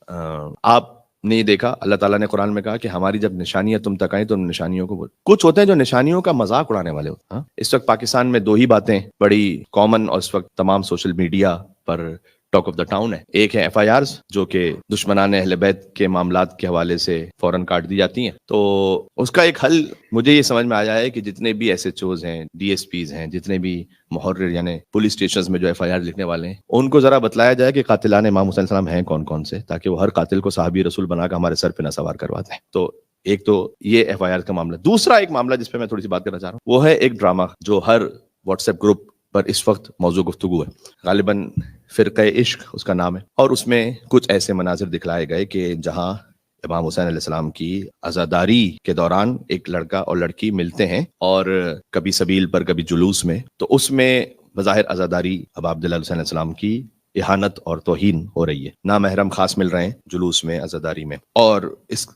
آپ نے دیکھا اللہ تعالیٰ نے قرآن میں کہا کہ ہماری جب نشانیاں تم تک آئیں تو نشانیوں کو کچھ ہوتے ہیں جو نشانیوں کا مذاق اڑانے والے ہوتے ہیں. اس وقت پاکستان میں 2 ہی باتیں بڑی کامن اور اس وقت تمام social media per talk of the town ہے. ایک ہے FIRs جو کہ دشمنان اہل بیت کے معاملات کے حوالے سے فوراً کاٹ دی جاتی ہیں. تو اس کا ایک حل مجھے یہ سمجھ میں آیا ہے کہ جتنے بھی SHOs ہیں DSPs ہیں جتنے بھی محرر یعنی پولیس اسٹیشنز میں جو FIR لکھنے والے ہیں ان کو ذرا بتلایا جائے کہ قاتلان امام حسین السلام ہیں کون کون سے تاکہ وہ ہر قاتل کو صحابی رسول بنا کر ہمارے سر پہ نہ سوار کرواتے ہیں. تو ایک تو یہ FIR کا معاملہ. دوسرا ایک معاملہ جس پہ میں تھوڑی سی بات کرنا چاہ رہا ہوں وہ ہے ایک ڈرامہ جو ہر واٹس ایپ گروپ پر اس وقت موضوع گفتگو ہے. غالباً فرقہ عشق اس کا نام ہے اور اس میں کچھ ایسے مناظر دکھلائے گئے کہ جہاں امام حسین علیہ السلام کی عزاداری کے دوران ایک لڑکا اور لڑکی ملتے ہیں اور کبھی سبیل پر کبھی جلوس میں. تو اس میں بظاہر عزاداری اب عبداللہ حسین علیہ السلام کی اہانت اور توہین ہو رہی ہے. نامحرم خاص مل رہے ہیں جلوس میں عزاداری میں اور اس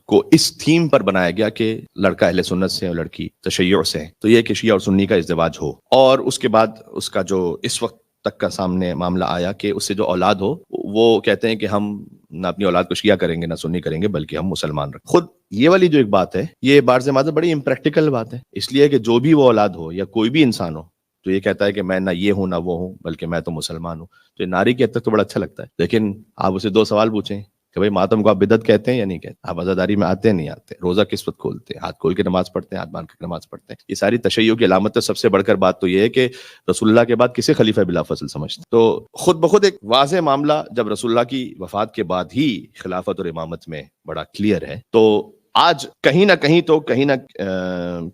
کو اس تھیم پر بنایا گیا کہ لڑکا اہل سنت سے اور لڑکی تشیع سے ہے تو یہ کہ شیعہ اور سنی کا ازدواج ہو. اور اس کے بعد اس کا جو اس وقت تک کا سامنے معاملہ آیا کہ اس سے جو اولاد ہو وہ کہتے ہیں کہ ہم نہ اپنی اولاد کو شیعہ کریں گے نہ سنی کریں گے بلکہ ہم مسلمان رکھیں. خود یہ والی جو ایک بات ہے یہ بارز مادہ بڑی امپریکٹیکل بات ہے اس لیے کہ جو بھی وہ اولاد ہو یا کوئی بھی انسان ہو تو یہ کہتا ہے کہ میں نہ یہ ہوں نہ وہ ہوں بلکہ میں تو مسلمان ہوں. تو یہ ناری کی حد تک تو بڑا اچھا لگتا ہے. لیکن آپ اسے 2 سوال پوچھیں کہ بھائی ماتم کو آپ بدعت کہتے ہیں یا نہیں کہتے, آپ عزاداری میں آتے ہیں نہیں آتے, روزہ کس وقت کھولتے ہیں, ہاتھ کھول کے نماز پڑھتے ہیں, ہاتھ باندھ کے نماز پڑھتے ہیں. یہ ساری تشیع کی علامت ہے. سب سے بڑھ کر بات تو یہ ہے کہ رسول اللہ کے بعد کسے خلیفہ بلا فضل سمجھتے. تو خود بخود ایک واضح معاملہ جب رسول اللہ کی وفات کے بعد ہی خلافت اور امامت میں بڑا کلیئر ہے. تو آج کہیں نہ کہیں تو کہیں نہ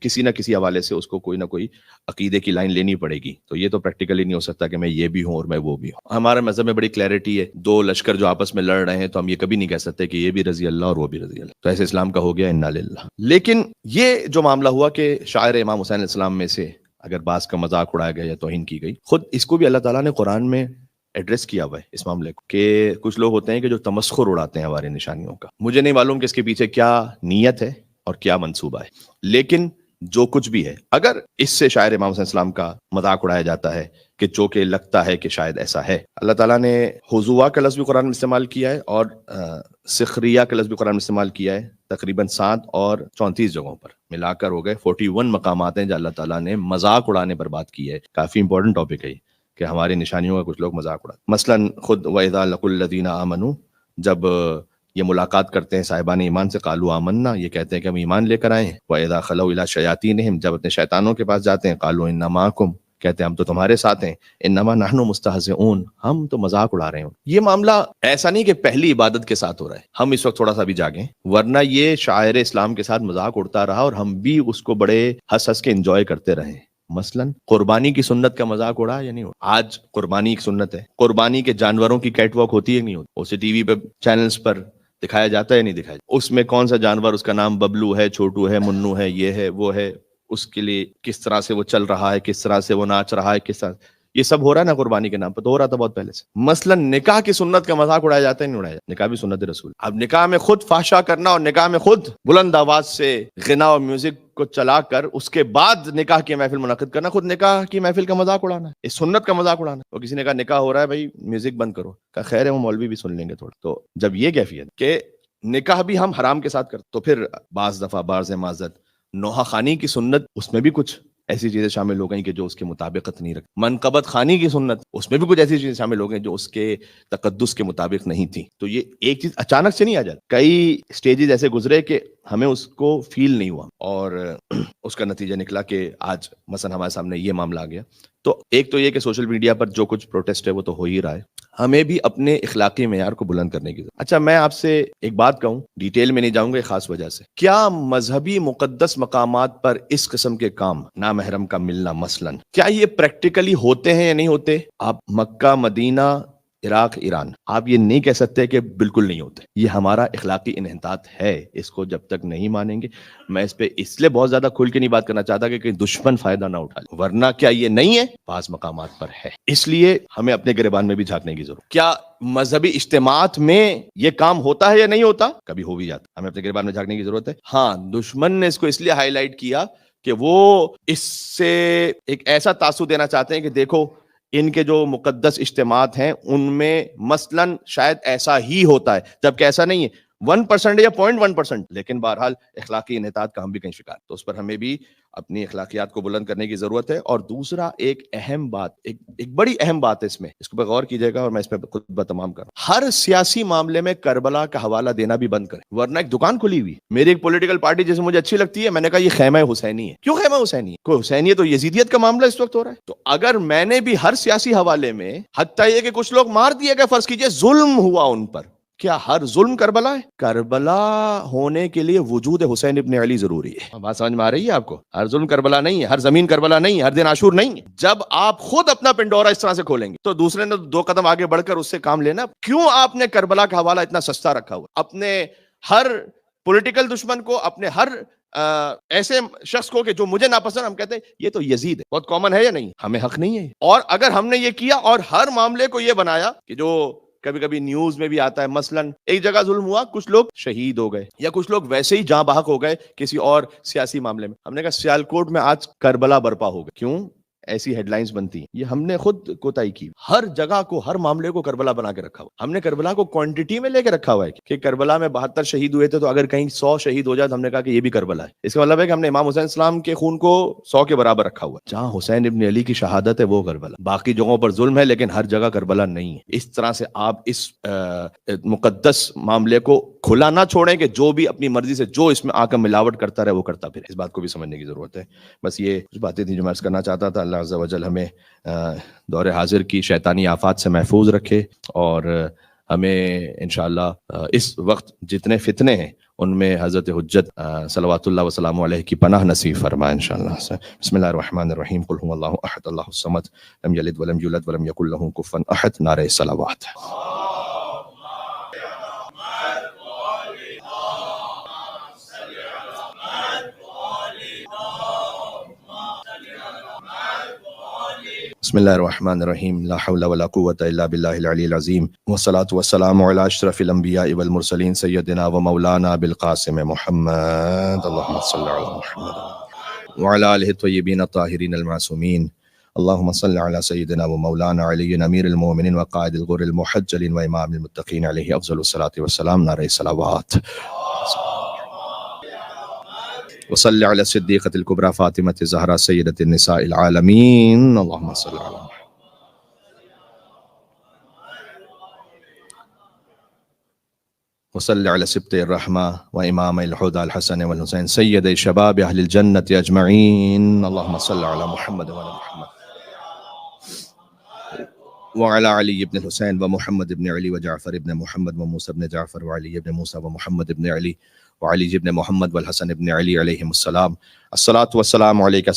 کسی نہ کسی حوالے سے اس کو کوئی نہ کوئی عقیدے کی لائن لینی پڑے گی. تو یہ تو پریکٹیکلی نہیں ہو سکتا کہ میں یہ بھی ہوں اور میں وہ بھی ہوں. ہمارے مذہب میں بڑی کلیئرٹی ہے. 2 لشکر جو آپس میں لڑ رہے ہیں تو ہم یہ کبھی نہیں کہہ سکتے کہ یہ بھی رضی اللہ اور وہ بھی رضی اللہ. تو ایسے اسلام کا ہو گیا انا للہ. لیکن یہ جو معاملہ ہوا کہ شاعر امام حسین علیہ السلام میں سے اگر بعض کا مذاق اڑایا گیا یا توہین کی گئی, خود اس کو بھی اللہ تعالیٰ نے قرآن میں ایڈریس کیا ہوا ہے اس معاملے کو کہ کچھ لوگ ہوتے ہیں کہ جو تمسخر اڑاتے ہیں ہماری نشانیوں کا. مجھے نہیں معلوم کہ اس کے پیچھے کیا نیت ہے اور کیا منصوبہ ہے, لیکن جو کچھ بھی ہے اگر اس سے شاعر امام حسین السلام کا مذاق اڑایا جاتا ہے کہ جو کہ لگتا ہے کہ شاید ایسا ہے. اللہ تعالیٰ نے حضوا کا لفظ بھی قرآن میں استعمال کیا ہے اور سخریہ کا لفظ بھی قرآن میں استعمال کیا ہے تقریباً 7 اور 34 جگہوں پر ملا کر ہو گئے 41 مقامات ہیں جو اللہ تعالیٰ نے مذاق اڑانے پر بات کی ہے. کافی امپورٹنٹ ٹاپک ہے یہ کہ ہماری نشانیوں کا کچھ لوگ مذاق اڑاتے. مثلاً خود وَإِذَا لَقُوا الَّذِينَ آمَنُوا جب یہ ملاقات کرتے ہیں صاحبان ایمان سے قالوا آمنا یہ کہتے ہیں کہ ہم ایمان لے کر آئے ہیں. وَإِذَا خَلَوْا إِلَىٰ شَيَاطِينِهِمْ جب اپنے شیطانوں کے پاس جاتے ہیں قالوا إِنَّا مَعَكُمْ کہتے ہیں ہم تو تمہارے ساتھ ہیں. انما نحن مستہزئون ہم تو مذاق اڑا رہے ہیں. یہ معاملہ ایسا نہیں کہ پہلی عبادت کے ساتھ ہو رہا ہے, ہم اس وقت تھوڑا سا بھی جاگیں ورنہ یہ شاعر اسلام کے ساتھ مذاق اڑتا رہا اور ہم بھی اس کو بڑے ہنس ہنس کے انجوائے کرتے رہے. مثلاً قربانی کی سنت کا مذاق اڑا یا نہیں اڑا. آج قربانی ایک سنت ہے. قربانی کے جانوروں کی کیٹ واک ہوتی ہے نہیں ہوتی, اسے ٹی وی پہ چینلز پر دکھایا جاتا ہے نہیں دکھایا جاتا. اس میں کون سا جانور, اس کا نام ببلو ہے, چھوٹو ہے, منو ہے, یہ ہے وہ ہے, اس کے لیے کس طرح سے وہ چل رہا ہے, کس طرح سے وہ ناچ رہا ہے, کس طرح یہ سب ہو رہا ہے نا قربانی کے نام پر. تو ہو رہا تھا بہت پہلے سے. مثلا نکاح کی سنت کا مذاق اڑایا جاتا ہے نہیں اڑایا جاتا. نکاح بھی سنت رسول. اب نکاح میں خود فحشا کرنا اور نکاح میں خود بلند آواز سے غنا اور میوزک کو چلا کر اس کے بعد نکاح کی محفل منعقد کرنا, خود نکاح کی محفل کا مذاق اڑانا, اس سنت کا مذاق اڑانا. تو کسی نے کہا نکاح ہو رہا ہے بھائی میوزک بند کرو, کہا خیر ہے وہ مولوی بھی سن لیں گے تھوڑا. تو جب یہ کیفیت کہ نکاح بھی ہم حرام کے ساتھ کرتے تو پھر بعض دفعہ بعض معذرت نوحہ خانی کی سنت اس میں بھی کچھ ایسی چیزیں شامل ہو گئیں کہ جو اس کے مطابقت نہیں رکھتی. منقبت خانی کی سنت اس میں بھی کچھ ایسی چیزیں شامل ہو گئیں جو اس کے تقدس کے مطابق نہیں تھی. تو یہ ایک چیز اچانک سے نہیں آ جاتی, کئی سٹیجز ایسے گزرے کہ ہمیں اس کو فیل نہیں ہوا اور اس کا نتیجہ نکلا کہ آج مثلا ہمارے سامنے یہ معاملہ آ گیا. تو ایک تو یہ کہ سوشل میڈیا پر جو کچھ پروٹیسٹ ہے وہ تو ہو ہی رہا ہے, ہمیں بھی اپنے اخلاقی معیار کو بلند کرنے کی ضرورت. اچھا میں آپ سے ایک بات کہوں, ڈیٹیل میں نہیں جاؤں گا ایک خاص وجہ سے. کیا مذہبی مقدس مقامات پر اس قسم کے کام نامحرم کا ملنا مثلاً کیا یہ پریکٹیکلی ہوتے ہیں یا نہیں ہوتے؟ آپ مکہ, مدینہ, عراق, ایران آپ یہ نہیں کہہ سکتے کہ بالکل نہیں ہوتے. یہ ہمارا اخلاقی انحطاط ہے, اس کو جب تک نہیں مانیں گے. میں اس پہ اس لیے بہت زیادہ کھل کے نہیں بات کرنا چاہتا کہ دشمن فائدہ نہ اٹھا لے, ورنہ کیا یہ نہیں ہے؟ بعض مقامات پر ہے. اس لیے ہمیں اپنے گریبان میں بھی جھانکنے کی ضرورت. کیا مذہبی اجتماعات میں یہ کام ہوتا ہے یا نہیں ہوتا؟ کبھی ہو بھی جاتا, ہمیں اپنے گریبان میں جھانکنے کی ضرورت ہے. ہاں دشمن نے اس کو اس لیے ہائی لائٹ کیا کہ وہ اس سے ایک ایسا تاثر دینا چاہتے ہیں کہ دیکھو ان کے جو مقدس اجتماعات ہیں ان میں مثلاً شاید ایسا ہی ہوتا ہے، جبکہ ایسا نہیں ہے، 1% یا 0.1%، لیکن بہرحال اخلاقی انحطاط کا ہم بھی کہیں شکار، تو اس پر ہمیں بھی اپنی اخلاقیات کو بلند کرنے کی ضرورت ہے۔ اور دوسرا ایک اہم بات، ایک بڑی اہم بات ہے اس کو غور کیجیے گا، اور میں اس پہ خطبہ تمام کروں۔ ہر سیاسی معاملے میں کربلا کا حوالہ دینا بھی بند کریں، ورنہ ایک دکان کھلی ہوئی، میری ایک پولیٹیکل پارٹی جسے مجھے اچھی لگتی ہے، میں نے کہا یہ خیمہ حسینی ہے۔ کیوں خیمہ حسینی ہے؟ کوئی حسینیت تو یزیدیت کا معاملہ اس وقت ہو رہا ہے، تو اگر میں نے بھی ہر سیاسی حوالے میں، حتیٰ یہ کہ کچھ لوگ مار دیے گئے، فرض کیجئے ظلم ہوا ان پر، کیا ہر ظلم کربلا ہے؟ کربلا ہونے کے لیے وجود حسین ابن علی ضروری ہے۔ بات سمجھ میں آ رہی ہے آپ کو؟ ہر ظلم کربلا نہیں ہے، ہر زمین کربلا نہیں ہے، ہر دن عاشور نہیں ہے۔ جب آپ خود اپنا پنڈورا اس طرح سے کھولیں گے تو دوسرے نے 2 قدم آگے بڑھ کر اس سے کام لینا۔ کیوں آپ نے کربلا کا حوالہ اتنا سستا رکھا ہوا؟ اپنے ہر پولیٹیکل دشمن کو، اپنے ہر ایسے شخص کو کہ جو مجھے ناپسند، ہم کہتے ہیں یہ تو یزید ہے، بہت کامن ہے یا نہیں؟ ہمیں حق نہیں ہے۔ اور اگر ہم نے یہ کیا اور ہر معاملے کو یہ بنایا کہ جو کبھی کبھی نیوز میں بھی آتا ہے، مثلاً ایک جگہ ظلم ہوا، کچھ لوگ شہید ہو گئے، یا کچھ لوگ ویسے ہی جاں بحق ہو گئے کسی اور سیاسی معاملے میں، ہم نے کہا سیالکوٹ میں آج کربلا برپا ہو گئے۔ کیوں ایسی ہیڈ لائنز بنتی ہیں؟ یہ ہم نے خود کوتاہی کی، ہر جگہ کو، ہر معاملے کو کربلا بنا کے رکھا ہوا۔ ہم نے کربلا کو کوانٹٹی میں لے کے رکھا ہوا ہے کہ کربلا میں 72 شہید ہوئے تھے، تو اگر کہیں 100 شہید ہو جائے تو ہم نے کہا کہ یہ بھی کربلا ہے۔ اس کا مطلب ہے کہ ہم نے امام حسین السلام کے خون کو 100 کے برابر رکھا ہوا ہے۔ جہاں حسین ابن علی کی شہادت ہے وہ کربلا، باقی جگہوں پر ظلم ہے لیکن ہر جگہ کربلا نہیں ہے۔ اس طرح سے آپ اس مقدس معاملے کو کھلا نہ چھوڑیں کہ جو بھی اپنی مرضی سے جو اس میں آ کر ملاوٹ کرتا رہے وہ کرتا پھر۔ اس بات کو بھی سمجھنے کی ضرورت ہے۔ بس یہ کچھ باتیں تھیں جو میں عرض کرنا چاہتا تھا۔ اللہ عز و جل ہمیں دور حاضر کی شیطانی آفات سے محفوظ رکھے، اور ہمیں انشاءاللہ اس وقت جتنے فتنے ہیں ان میں حضرت حجت صلوات اللہ وسلام علیہ کی پناہ نصیب فرمائے انشاءاللہ۔ بسم اللہ الرحمن الرحیم، قل هو اللہ احد اللہ الصمد لم یلد ولم یولد ولم یکن له کفوا احد۔ نعرہ صلوات۔ بسم اللہ الرحمن الرحیم، لا حول ولا قوة الا باللہ العلی العظیم، والصلاة والسلام علی اشرف الانبیاء والمرسلین سیدنا و مولانا بالقاسم محمد، اللہم صل علی محمد وعلی آلہ الطیبین الطاہرین المعصومین، اللہم صل علی سیدنا و مولانا علی امیر المومنین وقائد الغر المحجلین و امام المتقین علیہ افضل الصلاة والسلام۔ نعرہ صلوات۔ وصلی علی الصدیقۃ الکبریٰ فاطمۃ الزہرا سیدۃ النساء العالمین، اللہم صل علی محمد۔ وصلی علی سبط الرحمہ و امام الہدی الحسن والحسین سید شباب اہل الجنۃ اجمعین، اللہم صل علی محمد وعلی محمد وعلی علی ابن الحسین و محمد ابن علی و جعفر ابن محمد و موسیٰ ابن جعفر و علی ابن موسیٰ و محمد ابن علی وعلی ابن محمد والحسن ابن علی علیہم السلام۔ الصلاۃ والسلام علیک